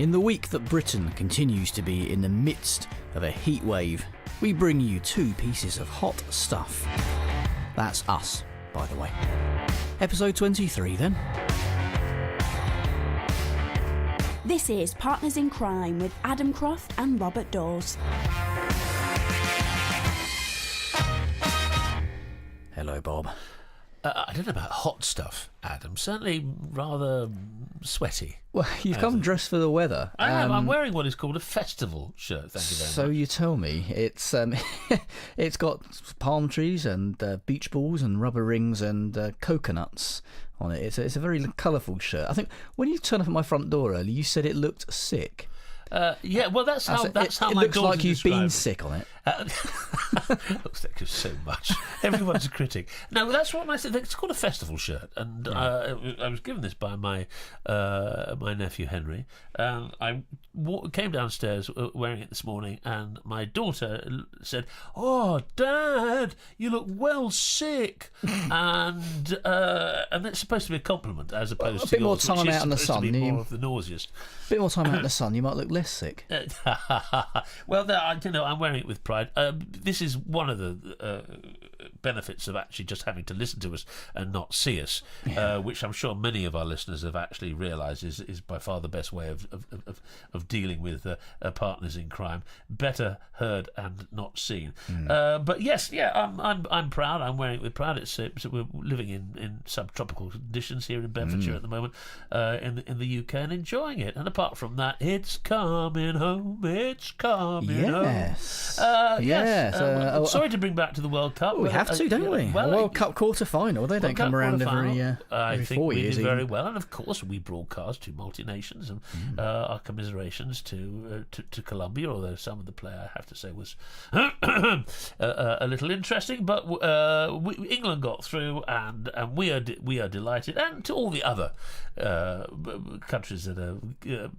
In the week that Britain continues to be in the midst of a heat wave, we bring you two pieces of hot stuff. That's us, by the way. Episode 23 then. This is Partners in Crime with Adam Croft and Robert Dawes. Hello, Bob. I don't know about hot stuff, Adam. Certainly rather sweaty. Well, you've come dressed for the weather. I am. I'm wearing what is called a festival shirt, thank you very much. So you tell me. It's it's got palm trees and beach balls and rubber rings and coconuts on it. It's a very colourful shirt. I think when you turned up at my front door earlier, you said it looked sick. Yeah, well, that's how it my looks daughter like you've been described it. sick on it. Looks like so much. Everyone's a critic. No, that's what I said. It's called a festival shirt, and I was given this by my nephew Henry. I came downstairs wearing it this morning, and my daughter said, "Oh, Dad, you look well sick," and it's supposed to be a compliment as opposed a to bit more yours, time which is out in the supposed to sun. be more of the nauseous. A bit more time out in the sun, you might look less sick. Well, I'm wearing it with pride. This is one of the benefits of actually just having to listen to us and not see us, which I'm sure many of our listeners have actually realised is by far the best way of dealing with partners in crime. Better heard and not seen. But yes, I'm proud. I'm wearing it with pride. We're living in subtropical conditions here in Bedfordshire at the moment, in the UK, and enjoying it. And apart from that, it's coming home. It's coming home. Yes. I'm sorry to bring back to the World Cup. We have to, don't we? Well, a World Cup quarter-final. They don't come around every 4 years. We did very well, and of course we broadcast to multi-nations, and our commiserations to Colombia, although some of the play, I have to say, was a little interesting. But England got through, and we are delighted, and to all the other countries that are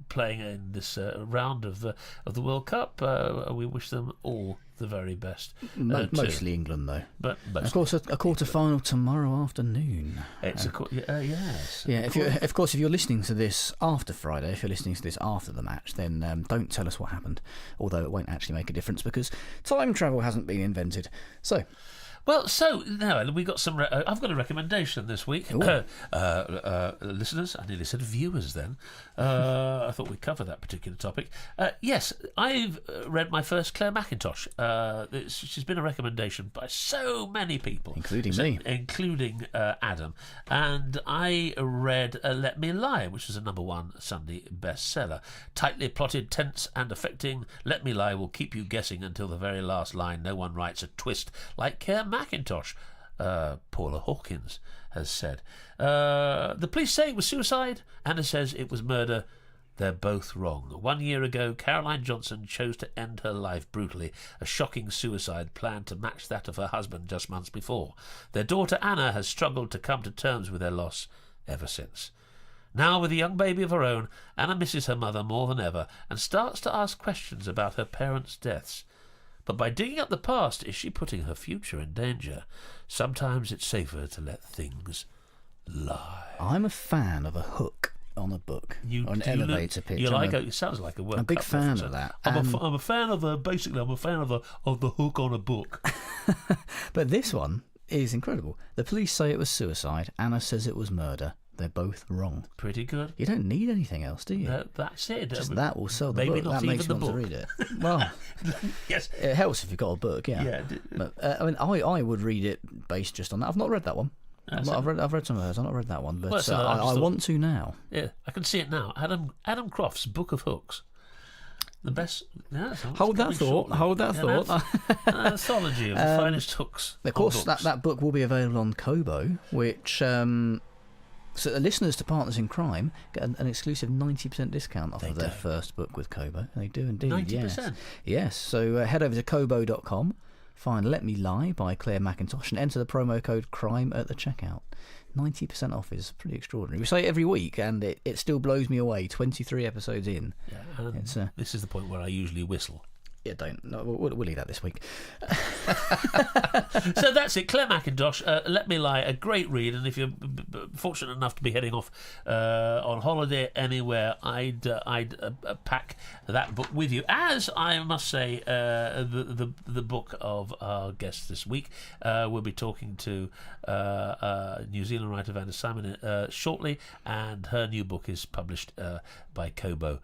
playing in this round of the World Cup, we wish them all the very best. Mostly England, though. But of course, a quarter-final tomorrow afternoon. It's yes. Yeah. If you're listening to this after Friday, if you're listening to this after the match, then don't tell us what happened. Although it won't actually make a difference because time travel hasn't been invented. So. Well, now we got some. I've got a recommendation this week, listeners. I nearly said viewers. Then I thought we'd cover that particular topic. Yes, I've read my first Claire Mackintosh. She's been a recommendation by so many people, including me, including Adam. And I read "Let Me Lie," which was a #1 Sunday bestseller. Tightly plotted, tense, and affecting. "Let Me Lie" will keep you guessing until the very last line. No one writes a twist like Claire Mackintosh, Paula Hawkins has said. The police say it was suicide. Anna says it was murder. They're both wrong. 1 year ago, Caroline Johnson chose to end her life brutally, a shocking suicide plan to match that of her husband just months before. Their daughter Anna has struggled to come to terms with their loss ever since. Now, with a young baby of her own, Anna misses her mother more than ever and starts to ask questions about her parents' deaths. But by digging up the past, is she putting her future in danger? Sometimes it's safer to let things lie. I'm a fan of a hook on a book, or an elevator pitch. It sounds like a World I'm a big Cup fan reference. of that. I'm a fan of the hook on a book. But this one is incredible. The police say it was suicide. Anna says it was murder. They're both wrong. Pretty good. You don't need anything else, do you? That's it. Just that will sell the maybe book. not That makes even you the want to book. read it. Well, yes, it helps if you've got a book. Yeah. Yeah. But I would read it based just on that. I've not read that one. I've read some of hers. I've not read that one, but I want to now. Yeah, I can see it now. Adam Croft's Book of Hooks. The best. Yeah, Hold that thought. An anthology of the finest hooks. Of course, that book will be available on Kobo, which so the listeners to Partners in Crime get an exclusive 90% discount off of their first book with Kobo. They do indeed. 90%. Yes. So head over to kobo.com, find "Let Me Lie" by Claire Mackintosh, and enter the promo code CRIME at the checkout. 90% off is pretty extraordinary. We say it every week, and it still blows me away. 23 episodes in. Yeah, this is the point where I usually whistle. Yeah, don't. No, we'll leave that this week. So that's it. Claire Mackintosh, Let Me Lie, a great read. And if you're fortunate enough to be heading off on holiday anywhere, I'd pack that book with you. As I must say, the book of our guest this week, we'll be talking to New Zealand writer Vanda Symon shortly, and her new book is published by Kobo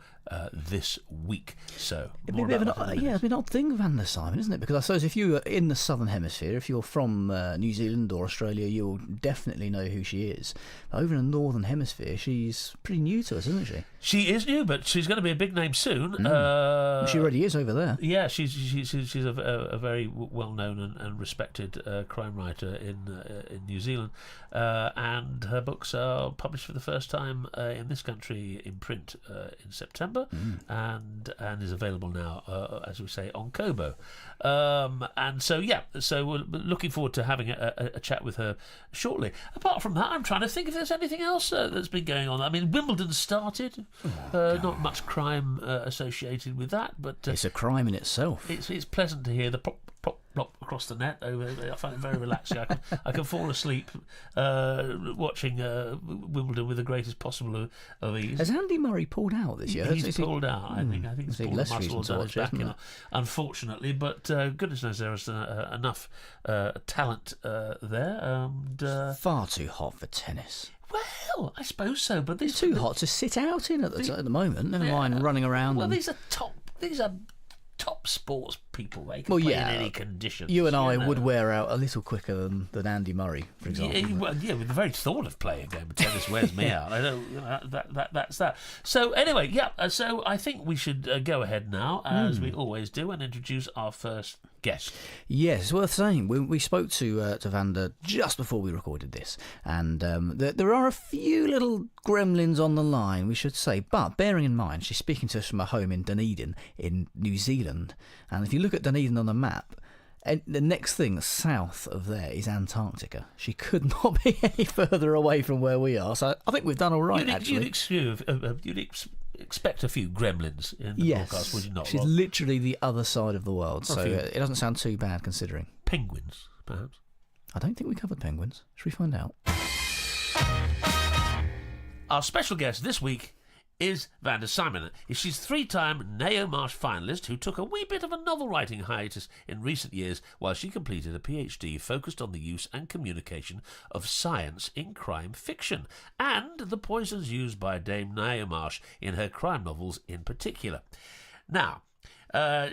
this week. So It'd be an odd thing, Vanda Symon, isn't it? Because I suppose if you are in the Southern Hemisphere, if you're from New Zealand or Australia, you'll definitely know who she is. But over in the Northern Hemisphere, she's pretty new to us, isn't she? She is new, but she's going to be a big name soon. She already is over there. Yeah, she's a very well-known and respected crime writer in New Zealand, and her books are published for the first time in this country in print in September, and is available now, as we say, on Kobo. And so we're looking forward to having a chat with her shortly. Apart from that, I'm trying to think if there's anything else that's been going on. I mean, Wimbledon started. Not much crime associated with that, but it's a crime in itself. It's pleasant to hear the plop, plop, plop across the net. I find it very relaxing. I can fall asleep watching Wimbledon with the greatest possible of ease. Has Andy Murray pulled out this year? He's pulled out. I think he's pulled the muscle down his back, unfortunately. But goodness knows there is enough talent there. And, far too hot for tennis. Well, I suppose so, but it's too hot to sit out in at the moment. Never mind running around. Well, these are top sports people. They can play in any conditions. You and I would wear out a little quicker than Andy Murray, for example. Yeah, with the very thought of playing a game of tennis wears me out. I don't. That's that. So anyway, so I think we should go ahead now, as we always do, and introduce our first guest. Yes, it's worth saying. We spoke to Vanda just before we recorded this, and there are a few little gremlins on the line, we should say, but bearing in mind she's speaking to us from her home in Dunedin in New Zealand, and if you look at Dunedin on the map, the next thing south of there is Antarctica. She could not be any further away from where we are, so I think we've done all right, actually. You'd expect a few gremlins in the podcast, would you not? She's literally the other side of the world, so it doesn't sound too bad considering. Penguins, perhaps? I don't think we covered penguins. Should we find out? Our special guest this week is Vanda Symon. She's three-time Nao Marsh finalist who took a wee bit of a novel-writing hiatus in recent years while she completed a PhD focused on the use and communication of science in crime fiction and the poisons used by Dame Nao Marsh in her crime novels in particular. Now,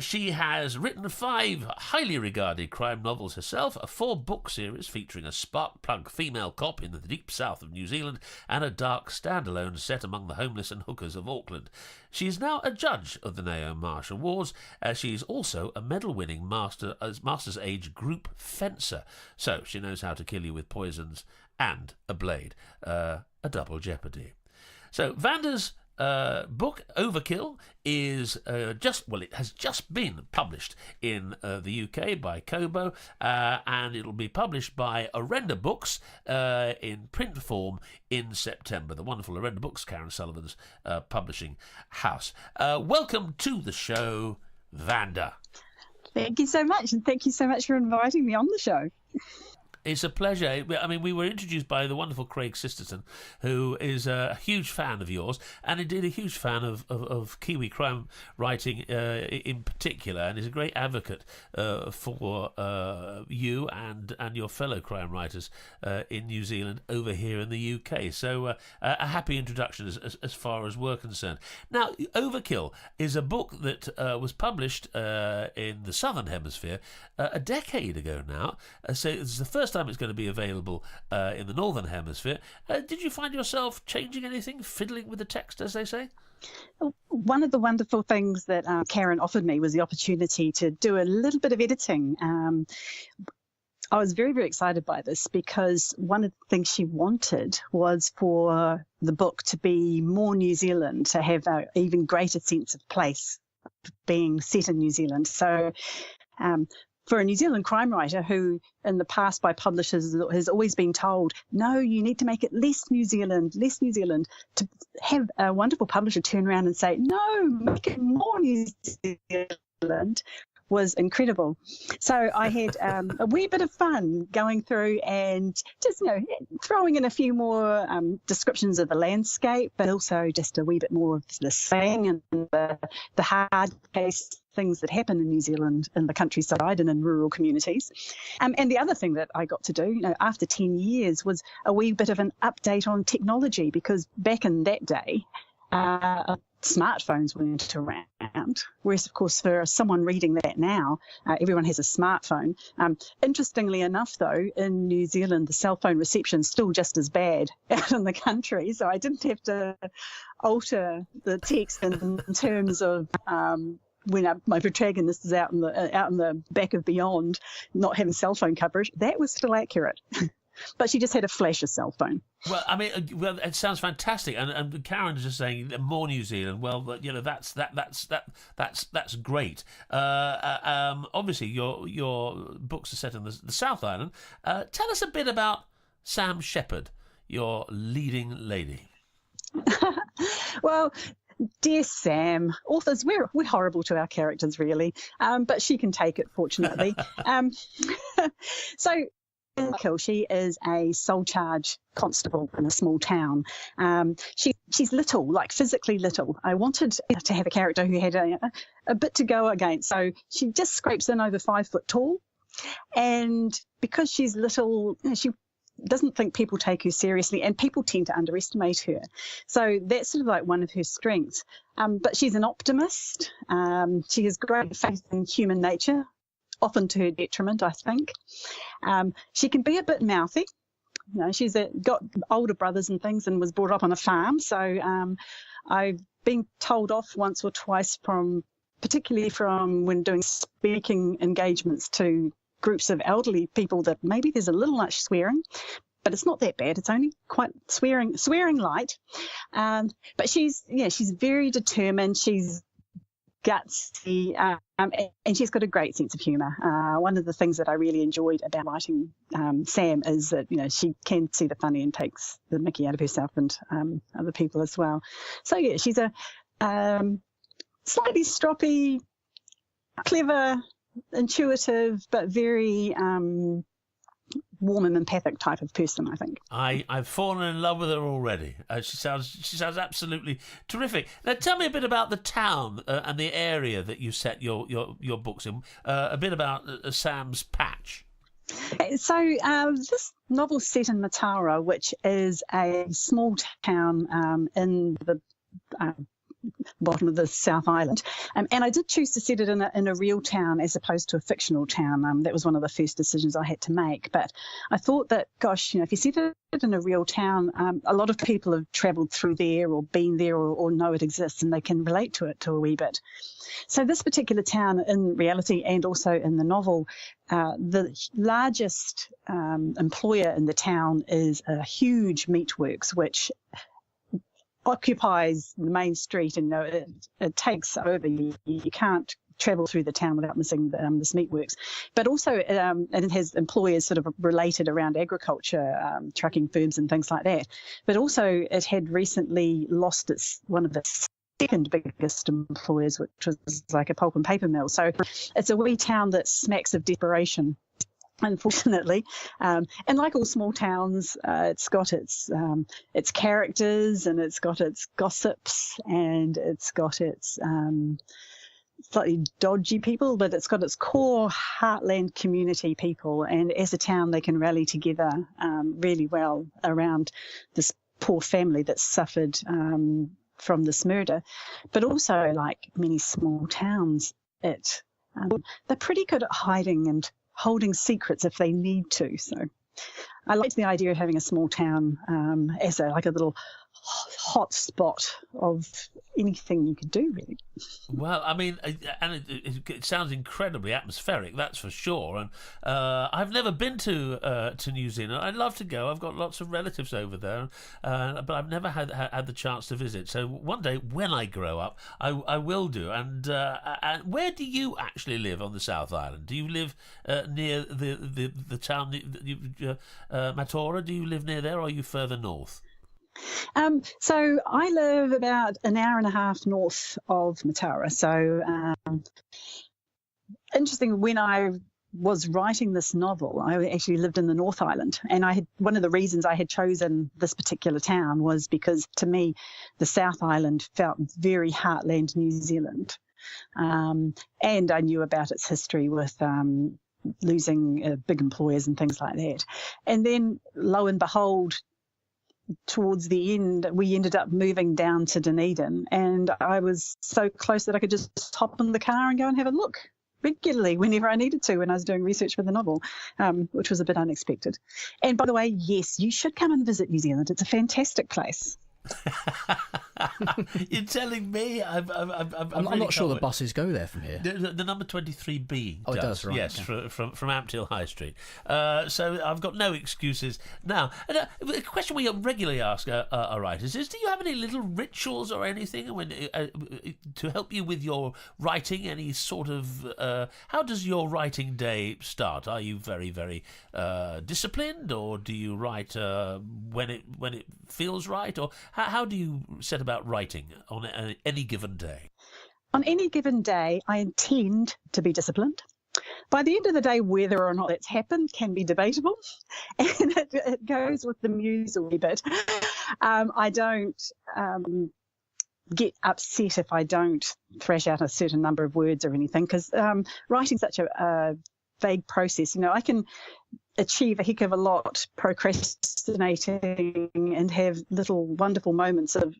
she has written 5 highly regarded crime novels herself, a 4-book series featuring a spark-plug female cop in the deep south of New Zealand, and a dark standalone set among the homeless and hookers of Auckland. She is now a judge of the Nao Marsh Awards, as she is also a medal-winning Master's Age group fencer. So she knows how to kill you with poisons and a blade. A double jeopardy. So Vanda's book Overkill is it has just been published in the UK by Kobo, and it'll be published by Orenda Books in print form in September. The wonderful Orenda Books, Karen Sullivan's publishing house. Welcome to the show, Vanda. Thank you so much, and thank you so much for inviting me on the show. It's a pleasure. I mean, we were introduced by the wonderful Craig Sisterton, who is a huge fan of yours, and indeed a huge fan of Kiwi crime writing in particular, and is a great advocate for you and your fellow crime writers in New Zealand over here in the UK. So a happy introduction as far as we're concerned. Now, Overkill is a book that was published in the Southern Hemisphere a decade ago now. So it's the first time it's going to be available in the Northern Hemisphere. Did you find yourself changing anything, fiddling with the text, as they say? One of the wonderful things that Karen offered me was the opportunity to do a little bit of editing. I was very, very excited by this because one of the things she wanted was for the book to be more New Zealand, to have an even greater sense of place being set in New Zealand. So for a New Zealand crime writer who in the past by publishers has always been told, no, you need to make it less New Zealand, to have a wonderful publisher turn around and say, no, make it more New Zealand, was incredible. So I had a wee bit of fun going through and just, throwing in a few more descriptions of the landscape, but also just a wee bit more of the slang and the hard case things that happen in New Zealand in the countryside and in rural communities. And the other thing that I got to do, after 10 years, was a wee bit of an update on technology, because back in that day, smartphones weren't around, whereas of course for someone reading that now, everyone has a smartphone. Interestingly enough though, in New Zealand the cell phone reception's still just as bad out in the country, so I didn't have to alter the text in terms of when my protagonist is out in the back of beyond not having cell phone coverage. That was still accurate. But she just had a flasher cell phone. Well, I mean, it sounds fantastic, and Karen's just saying more New Zealand. Well, that's great. Obviously, your books are set in the South Island. Tell us a bit about Sam Shepherd, your leading lady. Well, dear Sam, authors, we're horrible to our characters, really, but she can take it, fortunately. So. She is a sole charge constable in a small town. She's little, like physically little. I wanted to have a character who had a bit to go against. So she just scrapes in over 5 foot tall. And because she's little, she doesn't think people take her seriously, and people tend to underestimate her. So that's sort of like one of her strengths. But she's an optimist. She has great faith in human nature, often to her detriment, I think. She can be a bit mouthy. She's got older brothers and things and was brought up on a farm. So I've been told off once or twice, particularly from when doing speaking engagements to groups of elderly people, that maybe there's a little much swearing. But it's not that bad. It's only quite swearing light. But she's very determined. She's gutsy, and she's got a great sense of humour. One of the things that I really enjoyed about writing Sam is that she can see the funny and takes the mickey out of herself and other people as well. So yeah, she's a slightly stroppy, clever, intuitive, but very warm and empathic type of person, I think. I've fallen in love with her already. She sounds absolutely terrific. Now tell me a bit about the town and the area that you set your books in. A bit about Sam's patch. So this novel's set in Mataura, which is a small town in the bottom of the South Island, and I did choose to set it in a real town as opposed to a fictional town. That was one of the first decisions I had to make, but I thought that, gosh, if you set it in a real town, a lot of people have travelled through there or been there or know it exists, and they can relate to it a wee bit. So this particular town, in reality and also in the novel, the largest employer in the town is a huge meatworks, which occupies the main street, and it takes over. You can't travel through the town without missing this meatworks. But also it has employers sort of related around agriculture, trucking firms and things like that. But also it had recently lost one of the second biggest employers, which was like a pulp and paper mill. So it's a wee town that smacks of desperation, unfortunately, and like all small towns, it's got its characters, and it's got its gossips, and it's got its slightly dodgy people, but it's got its core heartland community people, and as a town they can rally together really well around this poor family that suffered from this murder. But also, like many small towns, they're pretty good at hiding and holding secrets if they need to. So I liked the idea of having a small town as a little hot spot of anything you could do, really. Well, I mean, and it sounds incredibly atmospheric, that's for sure. And I've never been to New Zealand. I'd love to go. I've got lots of relatives over there, but I've never had the chance to visit. So one day, when I grow up, I will do. And where do you actually live on the South Island? Do you live near the town, Mataura? Do you live near there, or are you further north? So I live about an hour and a half north of Mataura. So interesting, when I was writing this novel, I actually lived in the North Island, and one of the reasons I had chosen this particular town was because, to me, the South Island felt very heartland New Zealand, and I knew about its history with losing big employers and things like that. And then, lo and behold, towards the end, we ended up moving down to Dunedin, and I was so close that I could just hop in the car and go and have a look regularly whenever I needed to when I was doing research for the novel, which was a bit unexpected. And by the way, yes, you should come and visit New Zealand. It's a fantastic place. You're telling me? I'm really not sure the buses go there from here. The number 23B. Oh, it does, right? Yes, okay. from Ampthill High Street. So I've got no excuses now. And, a question we regularly ask our writers is: do you have any little rituals or anything when to help you with your writing? Any sort of how does your writing day start? Are you very, very disciplined, or do you write when it feels right, or how do you set about writing on any given day? On any given day, I intend to be disciplined. By the end of the day, whether or not it's happened can be debatable, and it goes with the muse a wee bit. I don't get upset if I don't thrash out a certain number of words or anything, because writing's such a vague process. I can achieve a heck of a lot procrastinating and have little wonderful moments of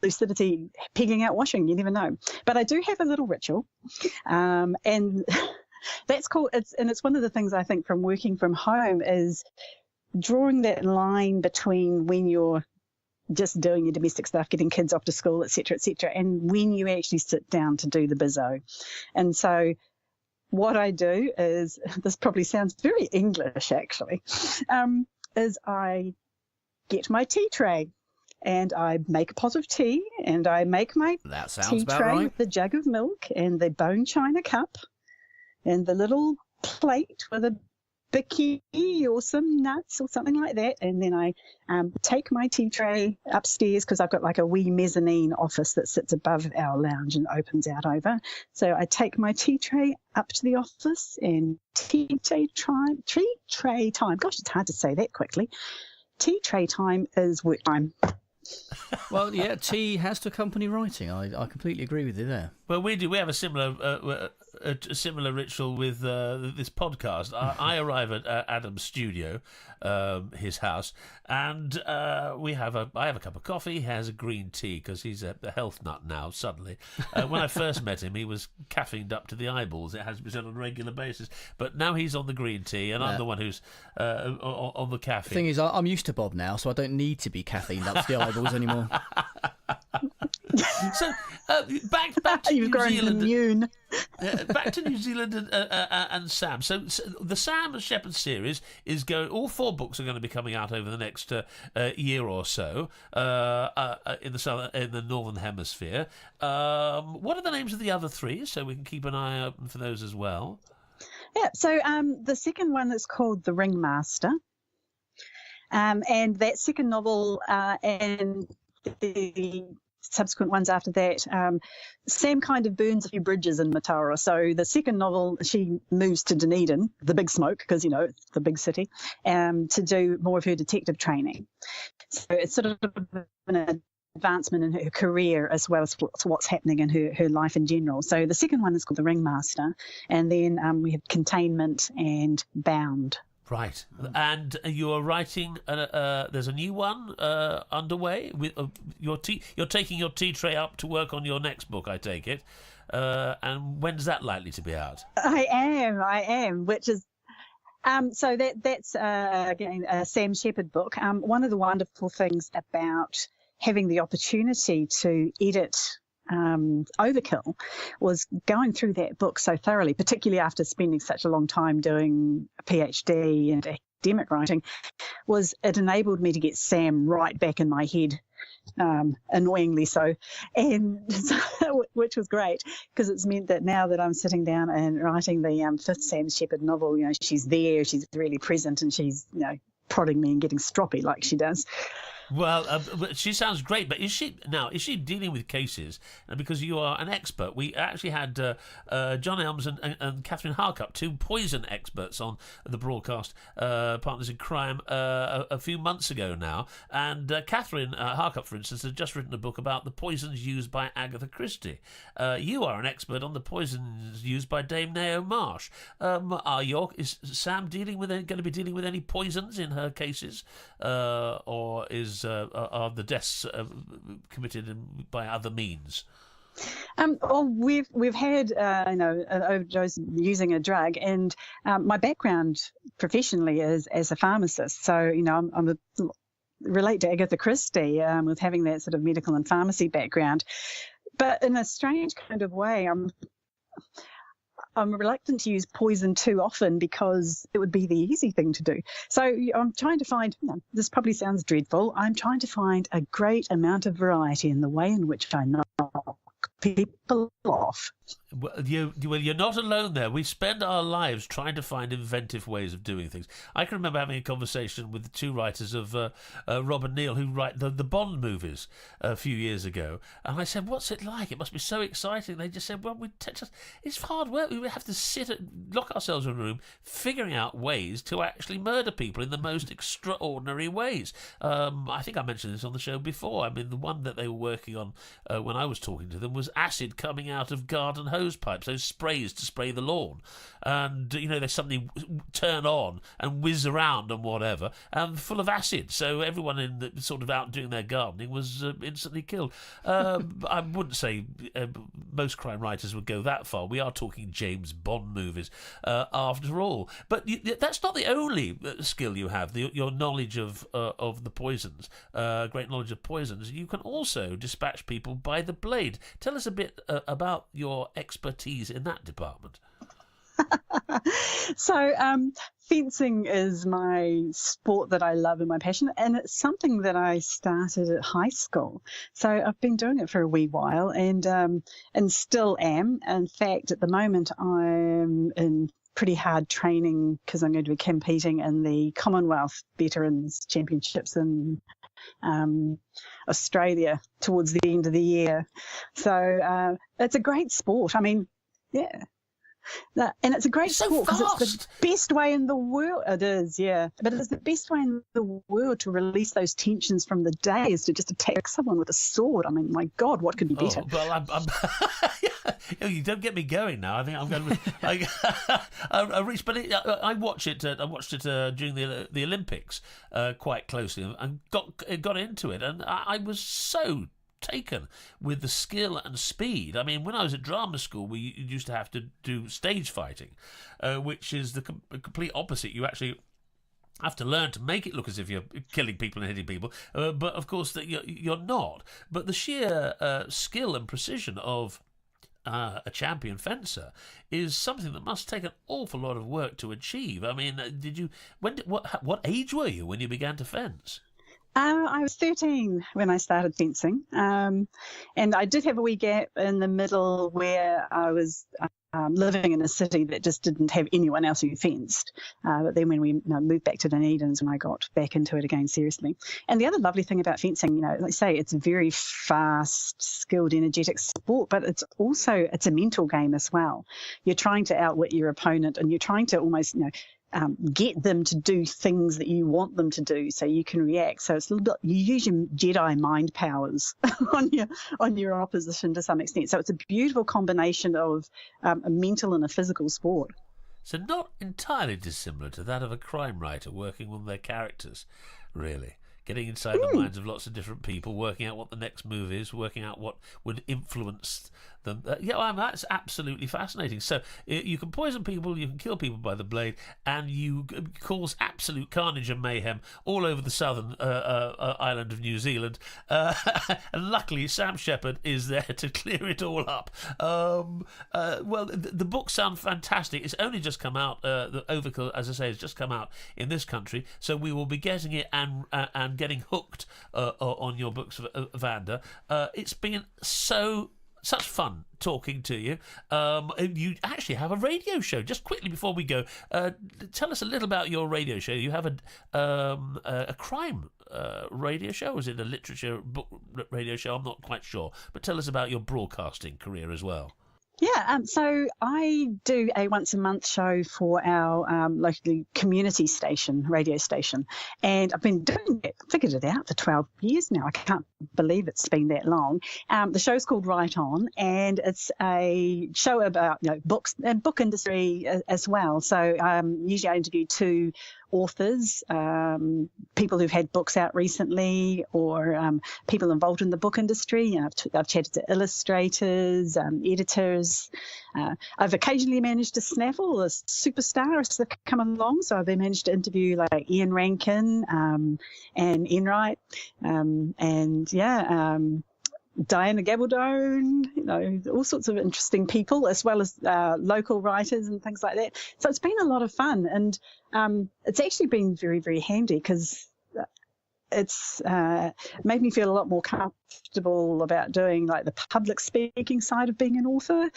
lucidity pegging out washing. You never know. But I do have a little ritual, and that's cool. It's one of the things I think from working from home is drawing that line between when you're just doing your domestic stuff, getting kids off to school, etc., and when you actually sit down to do the bizzo. And so what I do is, this probably sounds very English actually, is I get my tea tray and I make a pot of tea and I make my tea tray right. with the jug of milk and the bone china cup and the little plate with a bicky or some nuts or something like that. And then I take my tea tray upstairs, because I've got like a wee mezzanine office that sits above our lounge and opens out over. So I take my tea tray up to the office, and tea tray time. Gosh, it's hard to say that quickly. Tea tray time is work time. Well, yeah, tea has to accompany writing. I completely agree with you there. Well, we do. We have a similar ritual with this podcast. I arrive at Adam's studio, his house, and I have a cup of coffee. He has a green tea because he's a health nut now. Suddenly, when I first met him, he was caffeined up to the eyeballs. It has been on a regular basis, but now he's on the green tea, and I'm the one who's on the caffeine. The thing is, I'm used to Bob now, so I don't need to be caffeined up to the eyeballs anymore. So back to You've New grown Zealand. immune. Back to New Zealand and Sam. So the Sam Shepherd series is going. All 4 books are going to be coming out over the next year or so in the Northern Hemisphere. What are the names of the other 3, so we can keep an eye open for those as well? Yeah. So the second one is called The Ringmaster, and that second novel and the subsequent ones after that, Sam kind of burns a few bridges in Mataura. So the second novel, she moves to Dunedin, the big smoke, because, it's the big city, to do more of her detective training. So it's sort of an advancement in her career as well as what's happening in her life in general. So the second one is called The Ringmaster, and then we have Containment and Bound. Right, and you are writing. There's a new one underway. With you're taking your tea tray up to work on your next book, I take it. And when's that likely to be out? I am. Which is so that's again a Sam Shepherd book. One of the wonderful things about having the opportunity to edit Overkill was going through that book so thoroughly, particularly after spending such a long time doing a PhD and academic writing, was it enabled me to get Sam right back in my head, annoyingly so, and which was great, because it's meant that now that I'm sitting down and writing the 5th Sam Shepherd novel, she's there, she's really present, and she's prodding me and getting stroppy like she does. Well, but she sounds great, but is she dealing with cases? Because you are an expert. We actually had John Elms and Catherine Harkup, two poison experts, on the broadcast, Partners in Crime, a few months ago now. And Catherine Harkup, for instance, has just written a book about the poisons used by Agatha Christie. You are an expert on the poisons used by Dame Nao Marsh. Is Sam going to be dealing with any poisons in her cases, or are the deaths committed by other means? Well, we've had an overdose using a drug, and my background professionally is as a pharmacist. So I'm relate to Agatha Christie with having that sort of medical and pharmacy background, but in a strange kind of way, I'm reluctant to use poison too often because it would be the easy thing to do. So I'm trying to find, this probably sounds dreadful, I'm trying to find a great amount of variety in the way in which I knock people off. Well, you're not alone there. We spend our lives trying to find inventive ways of doing things. I can remember having a conversation with the two writers of Rob and Neil, who write the Bond movies a few years ago, and I said, "What's it like? It must be so exciting." They just said, "Well, it's hard work. We have to lock ourselves in a room, figuring out ways to actually murder people in the most extraordinary ways." I think I mentioned this on the show before. I mean, the one that they were working on when I was talking to them was acid coming out of garden hose pipes, those sprays to spray the lawn, and they suddenly turn on and whiz around and whatever, and full of acid. So everyone in the sort of out doing their gardening was instantly killed. I wouldn't say most crime writers would go that far. We are talking James Bond movies, after all. But that's not the only skill you have. Your knowledge of the poisons, great knowledge of poisons. You can also dispatch people by the blade. Tell us a bit about your expertise in that department. So fencing is my sport that I love and my passion, and it's something that I started at high school. So I've been doing it for a wee while, and still am. In fact, at the moment, I'm in pretty hard training because I'm going to be competing in the Commonwealth Veterans Championships in Australia towards the end of the year. So it's a great sport. I mean, yeah. And it's a great sport because it's the best way in the world. It is, yeah. But it's the best way in the world to release those tensions from the day is to just attack someone with a sword. I mean, my God, what could be better? Well, you don't get me going now. I think I'm going to. I reached, but I watched it. I watched it during the Olympics quite closely and got into it, and I was so taken with the skill and speed. I mean, when I was at drama school, we used to have to do stage fighting, which is the complete opposite. You actually have to learn to make it look as if you're killing people and hitting people, but of course that you're not. But the sheer skill and precision of a champion fencer is something that must take an awful lot of work to achieve. I mean, what age were you when you began to fence? I was 13 when I started fencing, and I did have a wee gap in the middle where I was living in a city that just didn't have anyone else who fenced. But then when we moved back to Dunedin's, when I got back into it again seriously. And the other lovely thing about fencing, like I say, it's a very fast, skilled, energetic sport, but it's a mental game as well. You're trying to outwit your opponent, and you're trying to almost, get them to do things that you want them to do so you can react. So it's a little bit, you use your Jedi mind powers on your opposition to some extent. So it's a beautiful combination of a mental and a physical sport. So not entirely dissimilar to that of a crime writer working on their characters, really. Getting inside the minds of lots of different people, working out what the next move is, working out what would influence them. That's absolutely fascinating. So you can poison people, you can kill people by the blade, and you cause absolute carnage and mayhem all over the southern island of New Zealand. And luckily, Sam Shepard is there to clear it all up. Well, the books sound fantastic. It's only just come out. The Overkill, as I say, has just come out in this country, so we will be getting it and getting hooked on your books, Vanda. It's been so such fun talking to you. You actually have a radio show. Just quickly before we go, tell us a little about your radio show. You have a crime radio show. Is it a literature book radio show? I'm not quite sure. But tell us about your broadcasting career as well. Yeah, so I do a once a month show for our local community station, radio station, and I've been doing it, figured it out for 12 years now. I can't believe it's been that long. The show's called Right On, and it's a show about books and book industry as well. So usually I interview two authors, people who've had books out recently, or people involved in the book industry. I've chatted to illustrators, editors. I've occasionally managed to snaffle a superstar as they've come along. So I've managed to interview like Ian Rankin and Enright, Diana Gabaldon, all sorts of interesting people, as well as local writers and things like that. So it's been a lot of fun, and it's actually been very, very handy because it's made me feel a lot more comfortable about doing like the public speaking side of being an author.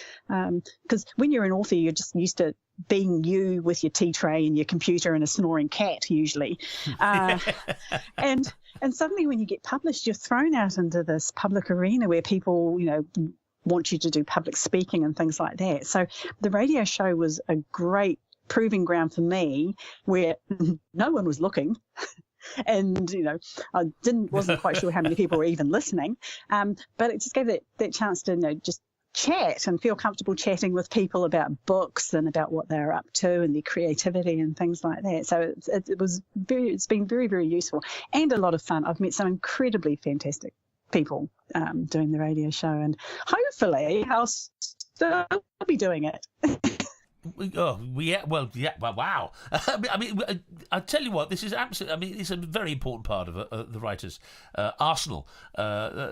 Because when you're an author, you're just used to being you with your tea tray and your computer and a snoring cat usually. And suddenly when you get published, you're thrown out into this public arena where people, want you to do public speaking and things like that. So the radio show was a great proving ground for me where no one was looking. And, I wasn't quite sure how many people were even listening. But it just gave that chance to, just chat and feel comfortable chatting with people about books and about what they're up to and their creativity and things like that. So it's been very, very useful and a lot of fun. I've met some incredibly fantastic people doing the radio show, and hopefully I'll still be doing it. Wow. I tell you what, this is absolutely, it's a very important part of the writer's arsenal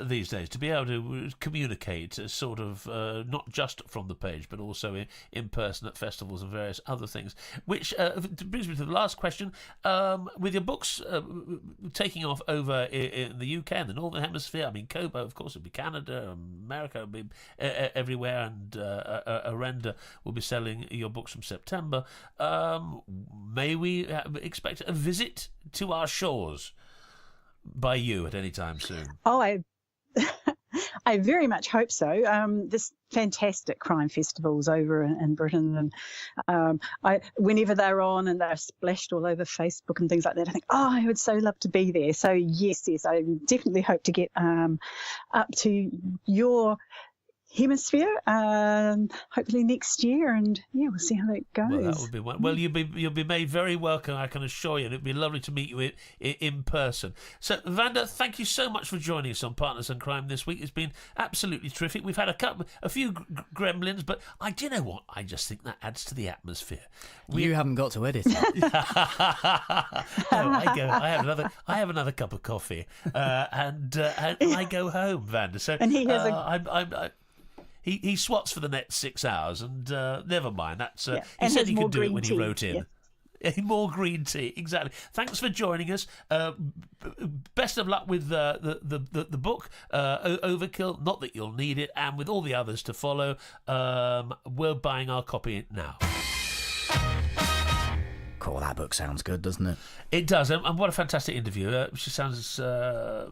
these days, to be able to communicate sort of not just from the page, but also in person at festivals and various other things, which brings me to the last question. With your books taking off over in the UK and the Northern Hemisphere, Kobo, of course, will be Canada, America, will be everywhere, and Arenda will be selling your books from September. May we expect a visit to our shores by you at any time soon? Oh, I very much hope so. This fantastic crime festivals over in Britain, and whenever they're on and they're splashed all over Facebook and things like that, I think, I would so love to be there. So yes, I definitely hope to get up to your hemisphere, hopefully next year, and we'll see how that goes. Well, that would be one. Well, you'll be made very welcome, I can assure you, and it'd be lovely to meet you in person. So, Vanda, thank you so much for joining us on Partners in Crime this week. It's been absolutely terrific. We've had a few gremlins, but do you know what? I just think that adds to the atmosphere. You haven't got to edit it. I have another cup of coffee, and I go home, Vanda. So, and he has He swats for the next 6 hours, and never mind. That's he and said he could do it when tea. he wrote in. Yeah. More green tea, exactly. Thanks for joining us. Best of luck with the book, Overkill. Not that you'll need it, and with all the others to follow. We're buying our copy now. Cool, that book sounds good, doesn't it? It does, and what a fantastic interview. She sounds, I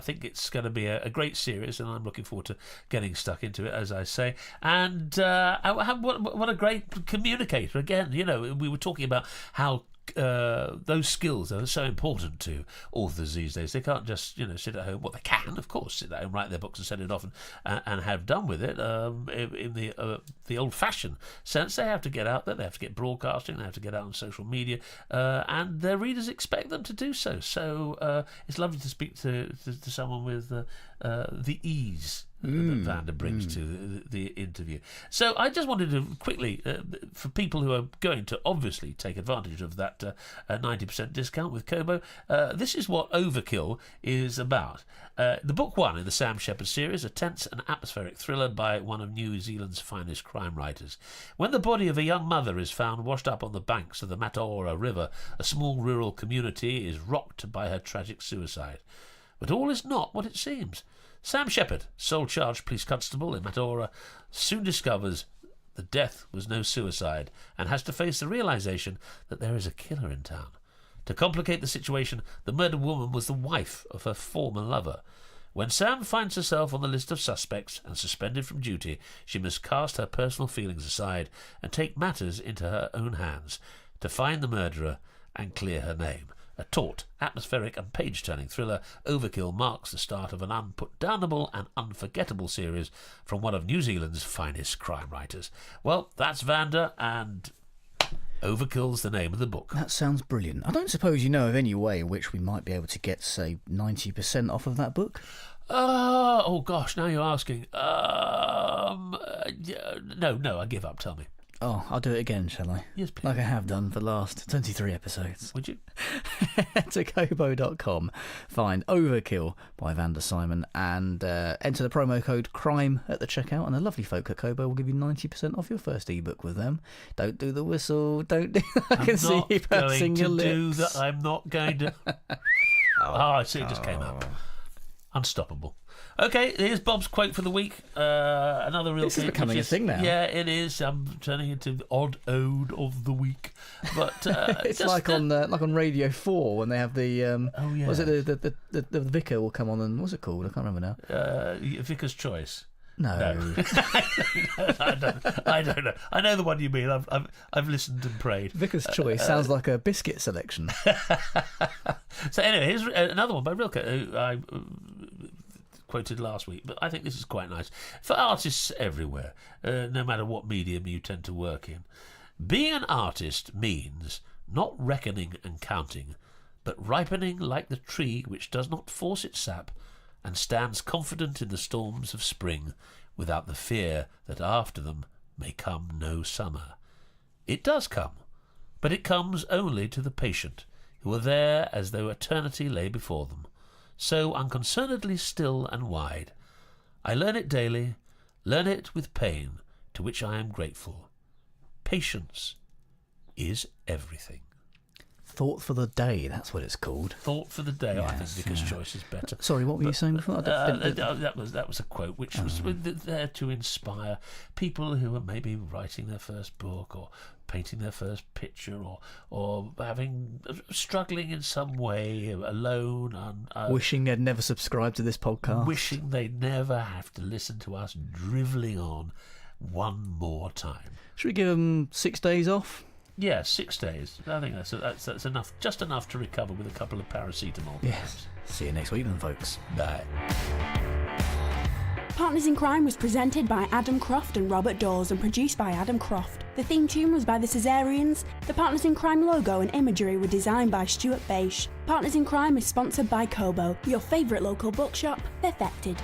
think it's going to be a great series, and I'm looking forward to getting stuck into it, as I say. And what a great communicator. Again, we were talking about how those skills are so important to authors these days. They can't just sit at home. Well, they can, of course, sit at home, write their books and send it off and have done with it. In the old-fashioned sense, they have to get out there. They have to get broadcasting. They have to get out on social media, and their readers expect them to do so. So it's lovely to speak to someone with the ease that Vanda brings to the interview. So I just wanted to quickly, for people who are going to obviously take advantage of that 90% discount with Kobo, this is what Overkill is about. The book one in the Sam Shepard series, a tense and atmospheric thriller by one of New Zealand's finest crime writers. When the body of a young mother is found washed up on the banks of the Mataora River, a small rural community is rocked by her tragic suicide. But all is not what it seems. Sam Shepherd, sole charge police constable in Matora, soon discovers the death was no suicide and has to face the realisation that there is a killer in town. To complicate the situation, the murdered woman was the wife of her former lover. When Sam finds herself on the list of suspects and suspended from duty, she must cast her personal feelings aside and take matters into her own hands to find the murderer and clear her name. A taut, atmospheric and page-turning thriller, Overkill marks the start of an unputdownable and unforgettable series from one of New Zealand's finest crime writers. Well, that's Vanda, and Overkill's the name of the book. That sounds brilliant. I don't suppose you know of any way in which we might be able to get, say, 90% off of that book? Oh gosh, now you're asking. No, I give up, tell me. Oh, I'll do it again, shall I? Yes, please. Like I have done for the last 23 episodes. Would you? Head to kobo.com, find Overkill by Vanda Symon, and enter the promo code CRIME at the checkout, and the lovely folk at Kobo will give you 90% off your first ebook with them. Don't do the whistle, don't do I can see you pursing your lips. I'm not going to... I see, it just came out. Unstoppable. Okay, here's Bob's quote for the week. Another real. This is becoming a thing now. Yeah, it is. I'm turning into the odd ode of the week. But it's like on Radio 4 when they have the oh yeah, was it the vicar will come on and what's it called? I can't remember now. Vicar's Choice. No. I don't know. I know the one you mean. I've listened and prayed. Vicar's Choice sounds like a biscuit selection. So anyway, here's another one by Rilke, who I quoted last week, but I think this is quite nice. For artists everywhere, no matter what medium you tend to work in, being an artist means not reckoning and counting, but ripening like the tree which does not force its sap and stands confident in the storms of spring without the fear that after them may come no summer. It does come, but it comes only to the patient, who are there as though eternity lay before them, so unconcernedly still and wide. I learn it daily, learn it with pain, to which I am grateful. Patience is everything. Thought for the day, that's what it's called. Thought for the day. Yes, I think Vicar's Choice is better. Sorry, what were you saying before? That was a quote which was there to inspire people who are maybe writing their first book or painting their first picture or struggling in some way, alone. Wishing they'd never subscribed to this podcast. Wishing they'd never have to listen to us drivelling on one more time. Should we give them 6 days off? Yeah, 6 days. I think that's enough, just enough to recover with a couple of paracetamol. Yes. See you next week then, folks. Bye. Partners in Crime was presented by Adam Croft and Robert Dawes and produced by Adam Croft. The theme tune was by the Caesareans. The Partners in Crime logo and imagery were designed by Stuart Beisch. Partners in Crime is sponsored by Kobo, your favourite local bookshop, perfected.